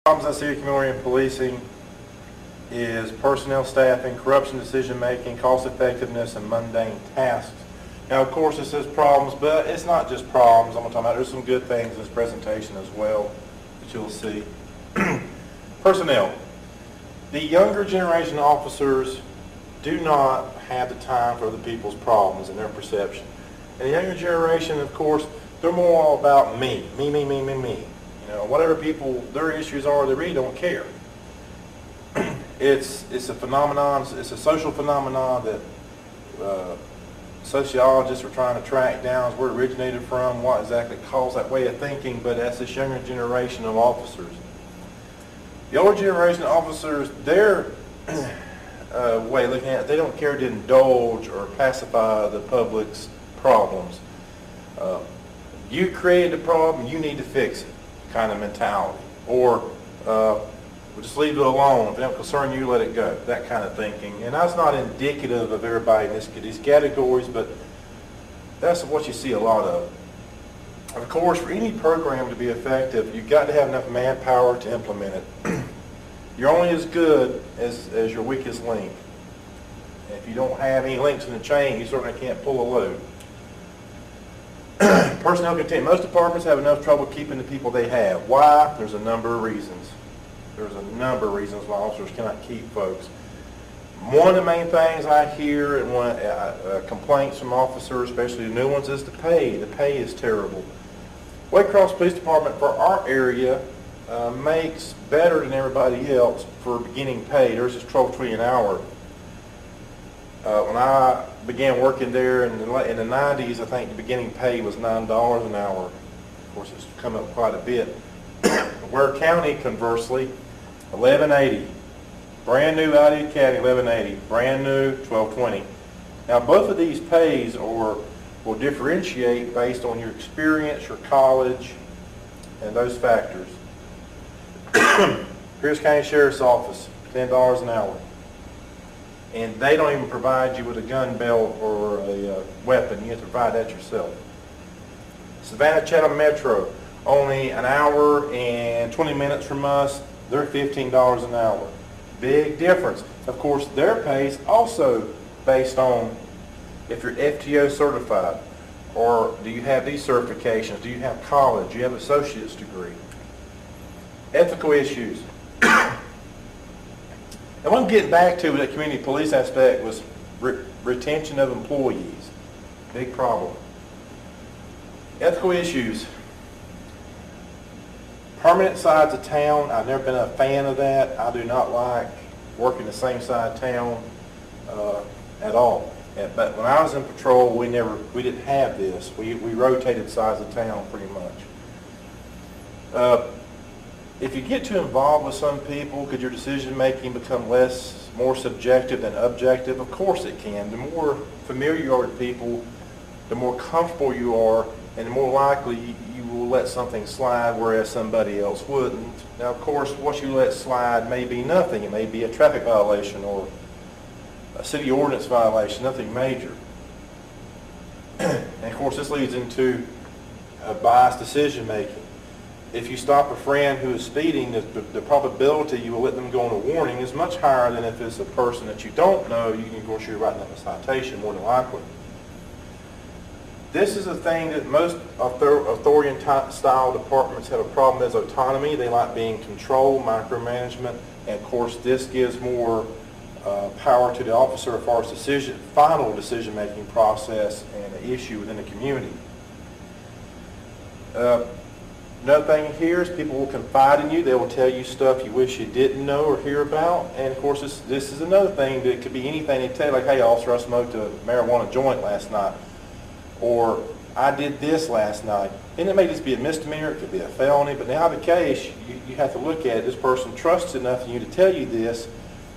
Problems I see in community and policing is personnel staffing, corruption decision-making, cost effectiveness, and mundane tasks. Now, of course, this is problems, but it's not just problems I'm going to talk about. There's some good things in this presentation as well that you'll see. Personnel. The younger generation officers do not have the time for other people's problems in their perception. And the younger generation, of course, they're more all about me. Me. You know, whatever people, their issues are, they really don't care. It's a phenomenon, it's a social phenomenon that sociologists are trying to track down where it originated from, what exactly caused that way of thinking, but that's this younger generation of officers. The older generation of officers, their way of looking at it, they don't care to indulge or pacify the public's problems. You created the problem, you need to fix it kind of mentality. Or we'll just leave it alone. If it don't concern you, let it go. That kind of thinking. And that's not indicative of everybody in these categories, but that's what you see a lot of. Of course, for any program to be effective, you've got to have enough manpower to implement it. You're only as good as your weakest link. And if you don't have any links in the chain, you certainly can't pull a load. Personnel content. Most departments have enough trouble keeping the people they have. Why? There's a number of reasons. There's a number of reasons why officers cannot keep folks. One of the main things I hear and complaints from officers, especially the new ones, is the pay. The pay is terrible. Waycross Police Department for our area makes better than everybody else for beginning pay. There's just $12.20 an hour. When I began working there in the 90s, I think the beginning pay was $9 an hour. Of course, it's come up quite a bit. Ware County, conversely, $11.80. Brand new out of the County, $11.80. Brand new, $12.20. Now, both of these pays will differentiate based on your experience, your college, and those factors. Pierce County Sheriff's Office, $10 an hour. And they don't even provide you with a gun belt or a weapon. You have to provide that yourself. Savannah Chatham Metro, only an hour and 20 minutes from us. They're $15 an hour. Big difference. Of course, their pay is also based on if you're FTO certified, or do you have these certifications, do you have college, do you have an associate's degree. Ethical issues. And what I'm getting back to with that community police aspect was retention of employees. Big problem. Ethical issues. Permanent sides of town, I've never been a fan of that. I do not like working the same side of town at all. But when I was in patrol, we didn't have this. We rotated sides of town pretty much. If you get too involved with some people, could your decision making become more subjective than objective? Of course it can. The more familiar you are with people, the more comfortable you are, and the more likely you will let something slide, whereas somebody else wouldn't. Now, of course, what you let slide may be nothing. It may be a traffic violation or a city ordinance violation, nothing major. And of course, this leads into biased decision making. If you stop a friend who is speeding, the probability you will let them go on a warning is much higher than if it's a person that you don't know. You can, of course, you're writing them a citation more than likely. This is a thing that most authorian-style departments have a problem with, is autonomy. They like being controlled, micromanagement, and of course this gives more power to the officer as far as final decision-making process and an issue within the community. Another thing here is people will confide in you. They will tell you stuff you wish you didn't know or hear about. And of course, this is another thing that could be anything they tell you, like, hey, officer, I smoked a marijuana joint last night. Or I did this last night. And it may just be a misdemeanor, it could be a felony, but now the case, you have to look at it. This person trusts enough in you to tell you this,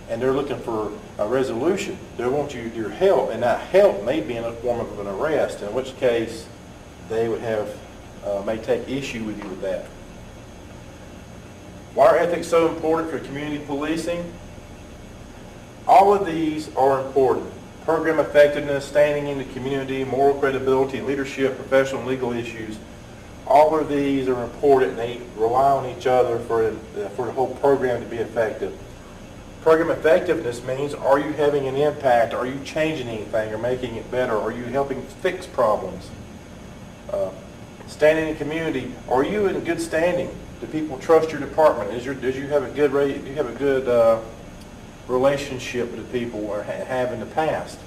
and they're looking for a resolution. They want your help, and that help may be in the form of an arrest, in which case they would may take issue with you with that. Why are ethics so important for community policing? All of these are important. Program effectiveness, standing in the community, moral credibility, leadership, professional and legal issues All of these are important, and they rely on each other for the whole program to be effective. Program effectiveness means, are you having an impact? Are you changing anything or making it better? Are you helping fix problems? Standing in the community, are you in good standing? Do people trust your department? Do you have a good relationship with the people or have in the past?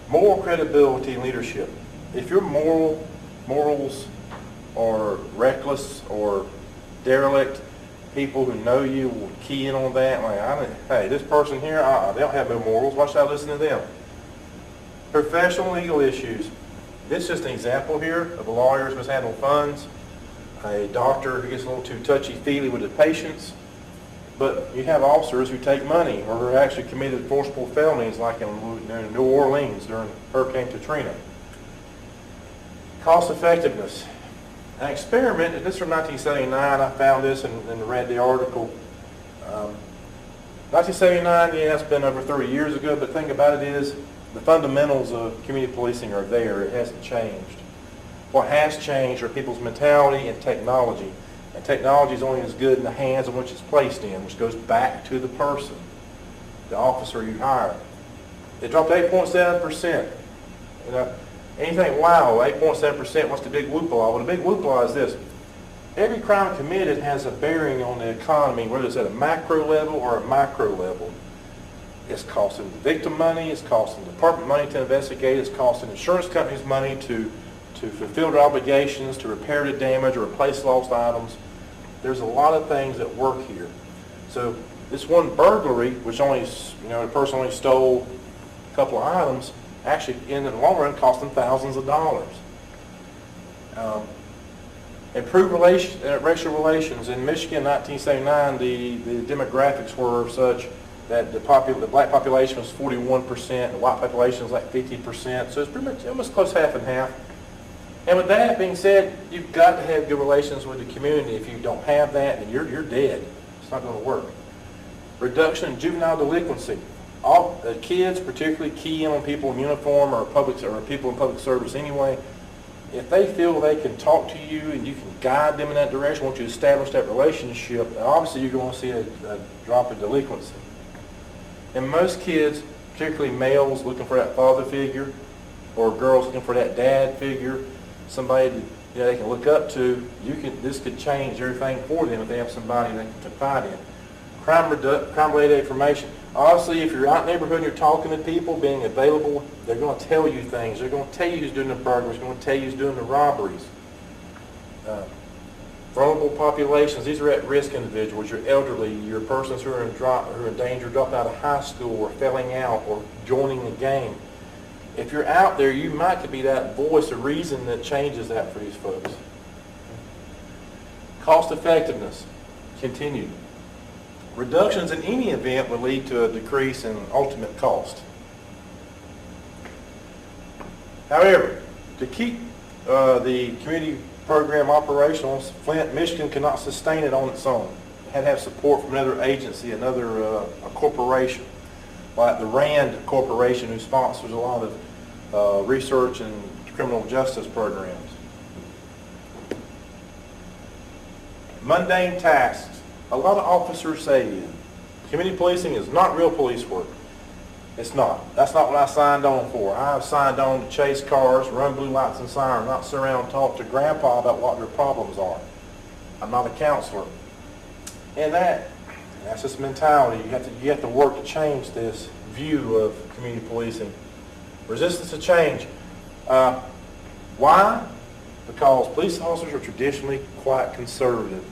Moral credibility and leadership. If your morals are reckless or derelict, people who know you will key in on that. Like, hey, this person here, they don't have no morals. Why should I listen to them? Professional legal issues. This is just an example here of a lawyer who's mishandled funds, a doctor who gets a little too touchy-feely with his patients, but you have officers who take money or who actually committed forcible felonies like in New Orleans during Hurricane Katrina. Cost effectiveness. An experiment, and this is from 1979, I found this and read the article. 1979, yeah, it's been over 30 years ago, but the thing about it is the fundamentals of community policing are there. It hasn't changed. What has changed are people's mentality and technology. And technology is only as good in the hands in which it's placed in, which goes back to the person, the officer you hire. It dropped 8.7%. You know, anything, wow, 8.7%, what's the big whoop-la? Well, the big whoop-la is this. Every crime committed has a bearing on the economy, whether it's at a macro level or a micro level. It's costing the victim money, it's costing the department money to investigate, it's costing insurance companies money to fulfill their obligations, to repair the damage or replace lost items. There's a lot of things that work here. So this one burglary, which only, the person only stole a couple of items, actually in the long run cost them thousands of dollars. Improved racial relations. In Michigan in 1979, the demographics were such that the black population was 41%, the white population was like 50%, so it's pretty much almost close half and half. And with that being said, you've got to have good relations with the community. If you don't have that, then you're dead. It's not going to work. Reduction in juvenile delinquency. All kids, particularly key in on people in uniform or people in public service anyway. If they feel they can talk to you and you can guide them in that direction, once you establish that relationship, obviously you're going to see a drop in delinquency. And most kids, particularly males looking for that father figure, or girls looking for that dad figure, somebody that they can look up to, this could change everything for them if they have somebody they can confide in. Crime-related information. Obviously, if you're out in the neighborhood and you're talking to people, being available, they're going to tell you things. They're going to tell you who's doing the burglaries. They're going to tell you who's doing the robberies. Vulnerable populations. These are at-risk individuals. Your elderly, your persons who are in danger of dropping out of high school or failing out or joining the gang. If you're out there, you might could be that voice or reason that changes that for these folks. Cost effectiveness. Continued. Reductions in any event would lead to a decrease in ultimate cost. However, to keep the community program operational, Flint, Michigan cannot sustain it on its own. It had to have support from another agency, a corporation, like the RAND Corporation, who sponsors a lot of research and criminal justice programs. Mundane tasks. A lot of officers say community policing is not real police work. It's not. That's not what I signed on for. I have signed on to chase cars, run blue lights and sirens, not sit around and talk to grandpa about what their problems are. I'm not a counselor. And that's just mentality. You have to work to change this view of community policing. Resistance to change. Why? Because police officers are traditionally quite conservative.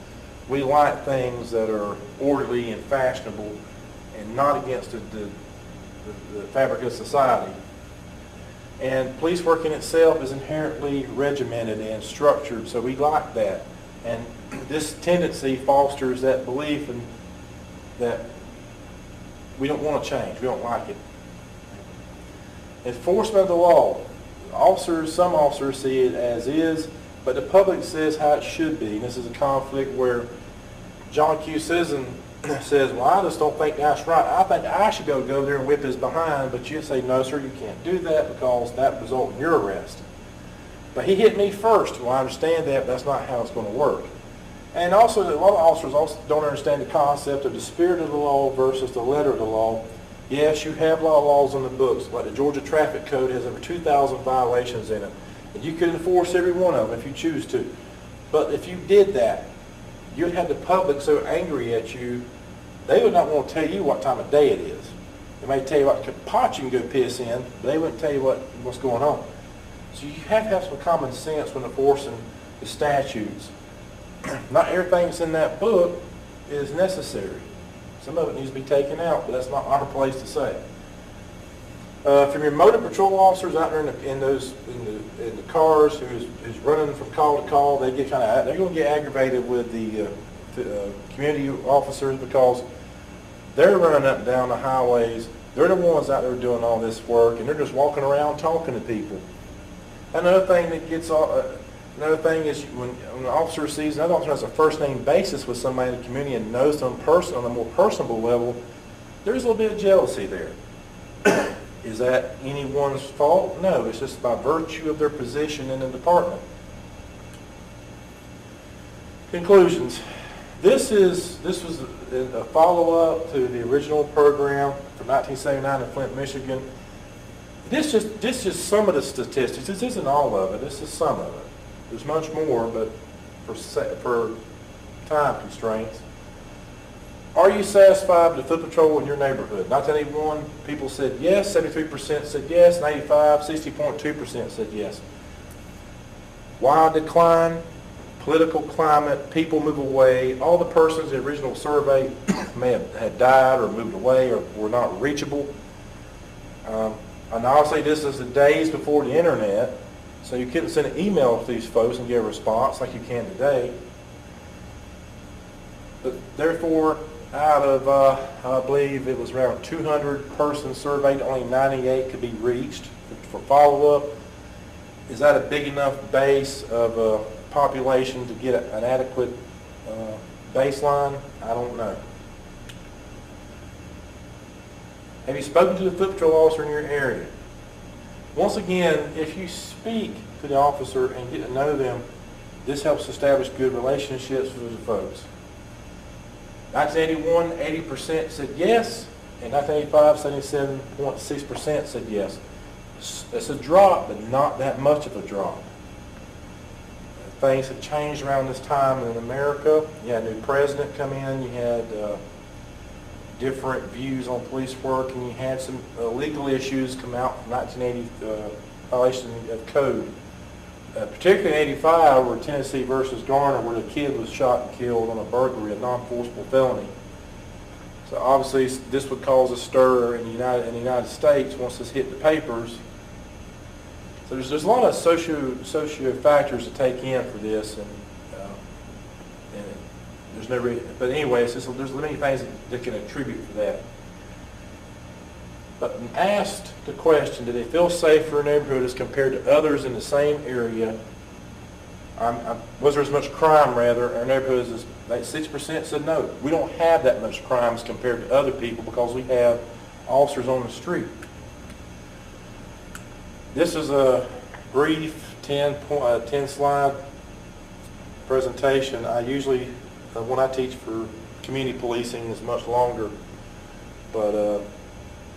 We like things that are orderly and fashionable and not against the fabric of society. And police work in itself is inherently regimented and structured, so we like that. And this tendency fosters that belief and that we don't want to change, we don't like it. Enforcement of the law. Some officers see it as is, but the public says how it should be. And this is a conflict where John Q. Sisson says, well, I just don't think that's right. I think I should go there and whip his behind, but you say, no, sir, you can't do that because that would result in your arrest. But he hit me first. Well, I understand that, but that's not how it's going to work. And also, a lot of officers also don't understand the concept of the spirit of the law versus the letter of the law. Yes, you have laws on the books, like the Georgia Traffic Code has over 2,000 violations in it. And you could enforce every one of them if you choose to. But if you did that, you'd have the public so angry at you, they would not want to tell you what time of day it is. They may tell you what pot you can go piss in, but they wouldn't tell you what's going on. So you have to have some common sense when enforcing the statutes. Not everything that's in that book is necessary. Some of it needs to be taken out, but that's not our place to say. From your motor patrol officers out there in the cars who's running from call to call, they're going to get aggravated with the community officers because they're running up and down the highways. They're the ones out there doing all this work, and they're just walking around talking to people. Another thing that gets another thing is when an officer sees another officer has a first name basis with somebody in the community and knows them on a more personable level, there's a little bit of jealousy there. Is that anyone's fault? No, it's just by virtue of their position in the department. Conclusions. This was a follow-up to the original program from 1979 in Flint, Michigan. This is some of the statistics. This isn't all of it. This is some of it. There's much more, but for time constraints. Are you satisfied with the foot patrol in your neighborhood? 1981, people said yes. 73% said yes. 95, 60.2% said yes. Why decline? Political climate, people move away. All the persons in the original survey may have had died or moved away or were not reachable. And I'll say this is the days before the internet, so you couldn't send an email to these folks and get a response like you can today. But therefore, out of, I believe it was around 200 persons surveyed, only 98 could be reached for follow-up. Is that a big enough base of population to get an adequate baseline? I don't know. Have you spoken to the foot patrol officer in your area? Once again, if you speak to the officer and get to know them, this helps establish good relationships with the folks. 1981, 80% said yes. In 1985, 77.6% said yes. It's a drop, but not that much of a drop. Things have changed around this time in America. You had a new president come in. You had different views on police work, and you had some legal issues come out from 1980 violation of code. Particularly in 85, where Tennessee versus Garner, where the kid was shot and killed on a burglary, a non-forcible felony. So obviously this would cause a stir in the United States once this hit the papers. So there's a lot of socio factors to take in for this, and there's no reason. But anyway, there's many things that can attribute for that. But when asked the question, do they feel safer in their neighborhood as compared to others in the same area? Was there as much crime, rather, in our neighborhoods? As like 6% said no. We don't have that much crime as compared to other people because we have officers on the street. This is a brief 10-slide presentation. I usually, when I teach for community policing, is much longer. But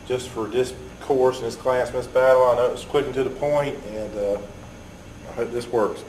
just for this course and this class, Miss Battle, I know it's quick and to the point, and I hope this works.